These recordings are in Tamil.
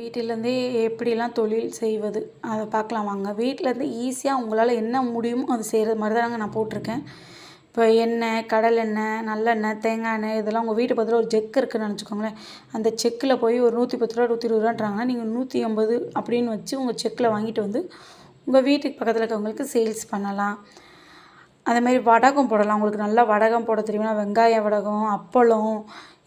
வீட்டிலேருந்தே எப்படிலாம் தொழில் செய்வது அதை பார்க்கலாம் வாங்க. வீட்டிலேருந்து ஈஸியாக உங்களால் என்ன முடியுமோ அது செய்கிற மாதிரி தாங்க நான் போட்டிருக்கேன். இப்போ எண்ணெய், கடலெண்ணெய், நல்லெண்ணெய், தேங்காய் எண்ணெய் இதெல்லாம் உங்கள் வீட்டு பக்கத்தில் ஒரு செக்கு இருக்குதுன்னு நினச்சிக்கோங்களேன். அந்த செக்கில் போய் ஒரு 110 ரூபா 120 நீங்கள் 180 அப்படின்னு வச்சு உங்கள் செக்கில் வாங்கிட்டு வந்து உங்கள் வீட்டுக்கு பக்கத்தில் இருக்கவங்களுக்கு சேல்ஸ் பண்ணலாம். அதேமாரி வடகம் போடலாம். உங்களுக்கு நல்லா வடகம் போட தெரியும்னா வெங்காய வடகம், அப்பளம்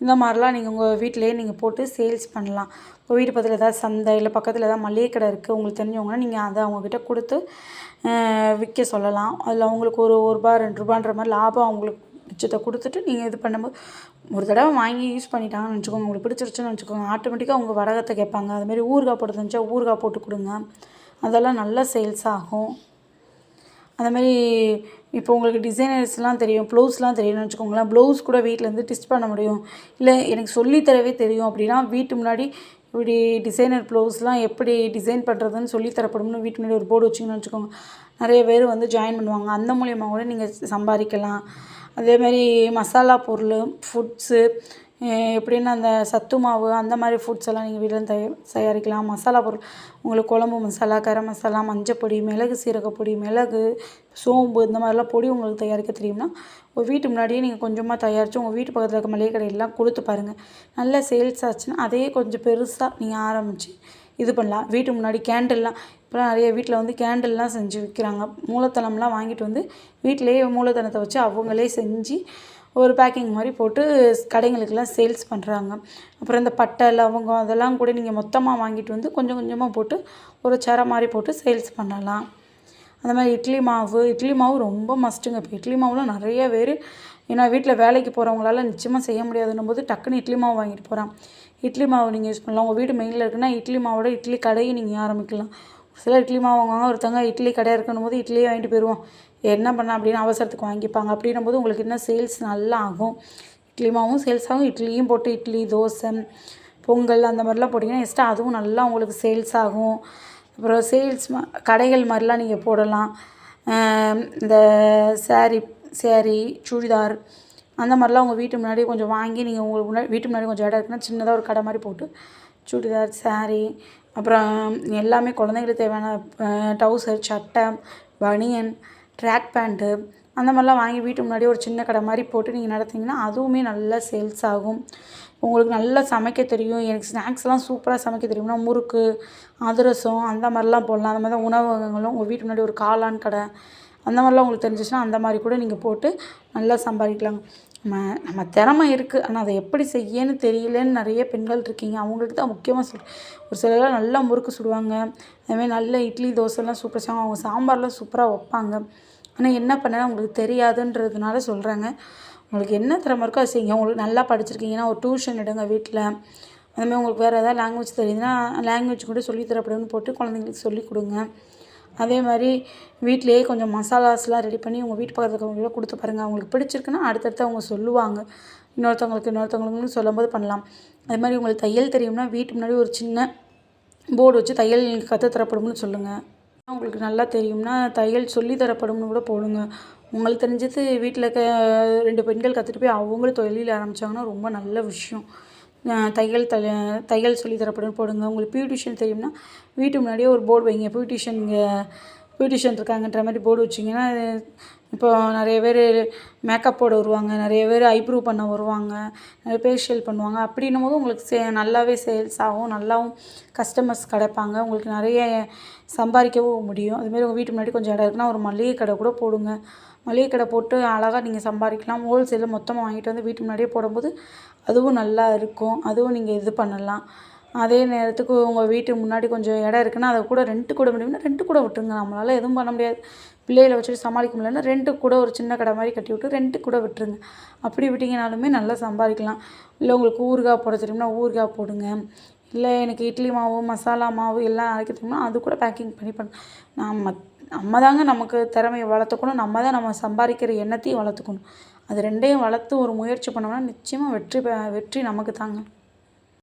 இந்த மாதிரிலாம் நீங்கள் உங்கள் வீட்டிலேயே நீங்கள் போட்டு சேல்ஸ் பண்ணலாம். உங்கள் வீட்டு பக்கத்தில் ஏதாவது சந்தை இல்லை பக்கத்தில் ஏதாவது மளிகை கடை இருக்குது உங்களுக்கு தெரிஞ்சவங்கன்னா நீங்கள் அதை அவங்கக்கிட்ட கொடுத்து விற்க சொல்லலாம். அதில் அவங்களுக்கு ஒரு ரூபா 2 ரூபான்ற மாதிரி லாபம் அவங்களுக்கு மிச்சத்தை கொடுத்துட்டு நீங்கள் இது பண்ணும்போது ஒரு தடவை வாங்கி யூஸ் பண்ணிட்டாங்கன்னு வச்சுக்கோங்க, உங்களுக்கு பிடிச்சிருச்சுன்னு வச்சுக்கோங்க, ஆட்டோமேட்டிக்காக அவங்க வடகத்தை கேட்பாங்க. அதுமாரி ஊறுகாய் போட்டு இருந்துச்சா ஊறுகாய் போட்டு கொடுங்க, அதெல்லாம் நல்லா சேல்ஸ் ஆகும். அதேமாரி இப்போ உங்களுக்கு டிசைனர்ஸ்லாம் தெரியும், ப்ளவுஸ்லாம் தெரியும்னு வச்சுக்கோங்களேன், ப்ளவுஸ் கூட வீட்டிலேருந்து ஸ்டிச் பண்ண முடியும். இல்லை எனக்கு சொல்லித்தரவே தெரியும் அப்படின்னா வீட்டு முன்னாடி இப்படி டிசைனர் ப்ளவுஸ்லாம் எப்படி டிசைன் பண்ணுறதுன்னு சொல்லித்தரப்படும்னு வீட்டு முன்னாடி ஒரு போர்டு வச்சிங்கன்னு வச்சுக்கோங்க, நிறைய பேர் வந்து ஜாயின் பண்ணுவாங்க. அந்த மூலியமாக கூட நீங்கள் சம்பாதிக்கலாம். அதேமாதிரி மசாலா பொருள், ஃபுட்ஸு எப்படின்னா அந்த சத்து மாவு அந்த மாதிரி ஃபுட்ஸ் எல்லாம் நீங்கள் வீட்டில் தயாரிக்கலாம். மசாலா பொருள் உங்களுக்கு குழம்பு மசாலா, கரம் மசாலா, மஞ்சப்பொடி, மிளகு சீரகப்பொடி, மிளகு, சோம்பு இந்த மாதிரிலாம் பொடி உங்களுக்கு தயாரிக்க தெரியும்னா உங்கள் வீட்டு முன்னாடியே நீங்கள் கொஞ்சமாக தயாரித்து உங்கள் வீட்டு பக்கத்தில் இருக்க மளிகை கடையெல்லாம் கொடுத்து பாருங்கள். நல்ல சேல்ஸ் ஆச்சுன்னா அதே கொஞ்சம் பெருசாக நீங்கள் ஆரம்பித்து இது பண்ணலாம். வீட்டு முன்னாடி கேண்டில்லாம் இப்போலாம் நிறைய வீட்டில் வந்து கேண்டில்லாம் செஞ்சு விற்கிறாங்க. மூலத்தனம்லாம் வாங்கிட்டு வந்து வீட்டிலேயே மூலத்தனத்தை வச்சு அவங்களே செஞ்சு ஒரு பேக்கிங் மாதிரி போட்டு கடைங்களுக்கெல்லாம் சேல்ஸ் பண்ணுறாங்க. அப்புறம் இந்த பட்டை, லவங்கம் அதெல்லாம் கூட நீங்கள் மொத்தமாக வாங்கிட்டு வந்து கொஞ்சம் கொஞ்சமாக போட்டு ஒரு சரை மாதிரி போட்டு சேல்ஸ் பண்ணலாம். அந்த மாதிரி இட்லி மாவு ரொம்ப மஸ்ட்டுங்க. இப்போ இட்லி மாவுலாம் நிறைய பேர் ஏன்னா வீட்டில் வேலைக்கு போகிறவங்களால நிச்சயமாக செய்ய முடியாதுன்னும் போது டக்குன்னு இட்லி மாவு வாங்கிட்டு போகிறான். இட்லி மாவு நீங்கள் யூஸ் பண்ணலாம். உங்கள் வீடு மெயினில் இருக்குன்னா இட்லி மாவோட இட்லி கடையை நீங்கள் ஆரம்பிக்கலாம். சில இட்லி மாவு வாங்குவாங்க, ஒருத்தங்க இட்லி கடையாக இருக்கணும் போது இட்லியே வாங்கிட்டு போயிடுவோம், என்ன பண்ண அப்படின்னு அவசரத்துக்கு வாங்கிப்பாங்க. அப்படின்னும் போது உங்களுக்கு என்ன சேல்ஸ் நல்லா ஆகும். இட்லி மாவும் சேல்ஸ் ஆகும். இட்லியும் போட்டு இட்லி, தோசை, பொங்கல் அந்த மாதிரிலாம் போட்டிங்கன்னா எக்ஸ்ட்ரா அதுவும் நல்லா உங்களுக்கு சேல்ஸ் ஆகும். அப்புறம் சேல்ஸ் கடைகள் மாதிரிலாம் நீங்கள் போடலாம். இந்த சேரீ, சுடிதார் அந்த மாதிரிலாம் உங்கள் வீட்டு முன்னாடி கொஞ்சம் வாங்கி நீங்கள் உங்களுக்கு முன்னாடி வீட்டு முன்னாடி கொஞ்சம் இடம் இருக்குன்னா சின்னதாக ஒரு கடை மாதிரி போட்டு சுடிதார், சேரீ, அப்புறம் எல்லாமே குழந்தைங்களுக்கு தேவையான டவுசர், சட்டை, பனியன், ட்ராக் பேண்ட்டு அந்த மாதிரிலாம் வாங்கி வீட்டு முன்னாடி ஒரு சின்ன கடை மாதிரி போட்டு நீங்கள் நடத்திங்கன்னா அதுவுமே நல்லா சேல்ஸ் ஆகும். உங்களுக்கு நல்லா சமைக்க தெரியும், எனக்கு ஸ்நாக்ஸ்லாம் சூப்பராக சமைக்க தெரியும்னா முறுக்கு, அதிரசம் அந்த மாதிரிலாம் போடலாம். அந்த மாதிரி தான் உணவகங்களும் உங்கள் வீட்டு முன்னாடி ஒரு காளான் கடை அந்த மாதிரிலாம் உங்களுக்கு தெரிஞ்சிச்சுன்னா அந்த மாதிரி கூட நீங்கள் போட்டு நல்லா சம்பாதிக்கலாங்க. நம்ம திறமை இருக்குது, ஆனால் அதை எப்படி செய்யன்னு தெரியலன்னு நிறைய பெண்கள் இருக்கீங்க. அவங்களுக்கு தான் முக்கியமாக சொல்கிறேன். ஒரு சிலர்லாம் நல்லா முறுக்கு சுடுவாங்க, அதுமாதிரி நல்ல இட்லி, தோசைலாம் சூப்பராக செய்வாங்க, அவங்க சாம்பார்லாம் சூப்பராக வைப்பாங்க. ஆனால் என்ன பண்ணேன்னா உங்களுக்கு தெரியாதுன்றதுனால சொல்கிறாங்க. உங்களுக்கு என்ன திறமை இருக்கோ அதை செய்யுங்க. உங்களுக்கு நல்லா படிச்சிருக்கீங்கன்னா ஒரு டியூஷன் எடுங்க வீட்டில். அதுமாதிரி உங்களுக்கு வேறு ஏதாவது லாங்குவேஜ் தெரியுதுன்னா லாங்குவேஜ் கூட சொல்லித்தரப்படுன்னு போட்டு குழந்தைங்களுக்கு சொல்லிக் கொடுங்க. அதே மாதிரி வீட்டிலேயே கொஞ்சம் மசாலாஸ்லாம் ரெடி பண்ணி உங்கள் வீட்டு பக்கத்தில் இருக்கவங்கள கொடுத்து பாருங்கள். அவங்களுக்கு பிடிச்சிருக்குன்னா அடுத்தடுத்து அவங்க சொல்லுவாங்க, இன்னொருத்தவங்களுக்கு சொல்லும்போது பண்ணலாம். அது மாதிரி உங்களுக்கு தையல் தெரியும்னா வீட்டு முன்னாடி ஒரு சின்ன போர்டு வச்சு தையல் கற்றுத்தரப்படும்னு சொல்லுங்கள். உங்களுக்கு நல்லா தெரியும்னா தையல் சொல்லி தரப்படும்னு கூட போடுங்க. உங்களுக்கு தெரிஞ்சது வீட்டில் இருக்க 2 பெண்கள் கற்றுட்டு போய் அவங்களும் தொழில் ஆரம்பித்தாங்கன்னா ரொம்ப நல்ல விஷயம். தையல் சொல்லி தரப்படும்னு போடுங்க. உங்களுக்கு பியூட்டிஷியன் தெரியும்னா வீட்டு முன்னாடியே ஒரு போர்டு வைங்க, பியூட்டிஷியன் இருக்காங்கன்ற மாதிரி போர்டு வச்சிங்கன்னா இப்போ நிறைய பேர் மேக்கப் போட வருவாங்க, நிறைய பேர் ஐப்ரூ பண்ண வருவாங்க, நிறைய ஃபேஷியல் பண்ணுவாங்க. அப்படின்னும் போது உங்களுக்கு நல்லாவே சேல்ஸ் ஆகும், நல்லாவும் கஸ்டமர்ஸ் கிடைப்பாங்க, உங்களுக்கு நிறைய சம்பாதிக்கவும் முடியும். அதுமாரி உங்கள் வீட்டு முன்னாடி கொஞ்சம் இடம் இருக்குன்னா ஒரு மளிகை கடை கூட போடுங்க. மளிகை கடை போட்டு அழகாக நீங்கள் சம்பாதிக்கலாம். ஹோல்சேலில் மொத்தமாக வாங்கிட்டு வந்து வீட்டு முன்னாடியே போடும்போது அதுவும் நல்லா இருக்கும், அதுவும் நீங்கள் இது பண்ணலாம். அதே நேரத்துக்கு உங்கள் வீட்டு முன்னாடி கொஞ்சம் இடம் இருக்குன்னா அதை கூட ரெண்ட்டு கூட முடியும்னா ரெண்ட்டு கூட விட்டுருங்க. நம்மளால் எதுவும் பண்ண முடியாது, பிள்ளைகளை வச்சுட்டு சமாளிக்க முடியலன்னா ரெண்ட்டுக்கு கூட ஒரு சின்ன கடை மாதிரி கட்டி விட்டு ரெண்ட்டுக்கு கூட விட்டுருங்க. அப்படி விட்டிங்கனாலுமே நல்லா சம்பாதிக்கலாம். இல்லை உங்களுக்கு ஊறுகாய் போட தெரியும்னா ஊறுகாய் போடுங்க. இல்லை எனக்கு இட்லி மாவு, மசாலா மாவு எல்லாம் அரைக்க தெரியும்னா அது கூட பேக்கிங் பண்ணி நம்ம தாங்க நமக்கு திறமையை வளர்த்துக்கணும். நம்ம சம்பாதிக்கிற எண்ணத்தையும் வளர்த்துக்கணும். அது ரெண்டையும் வளர்த்து ஒரு முயற்சி பண்ணோம்னா நிச்சயமாக வெற்றி நமக்கு தாங்க.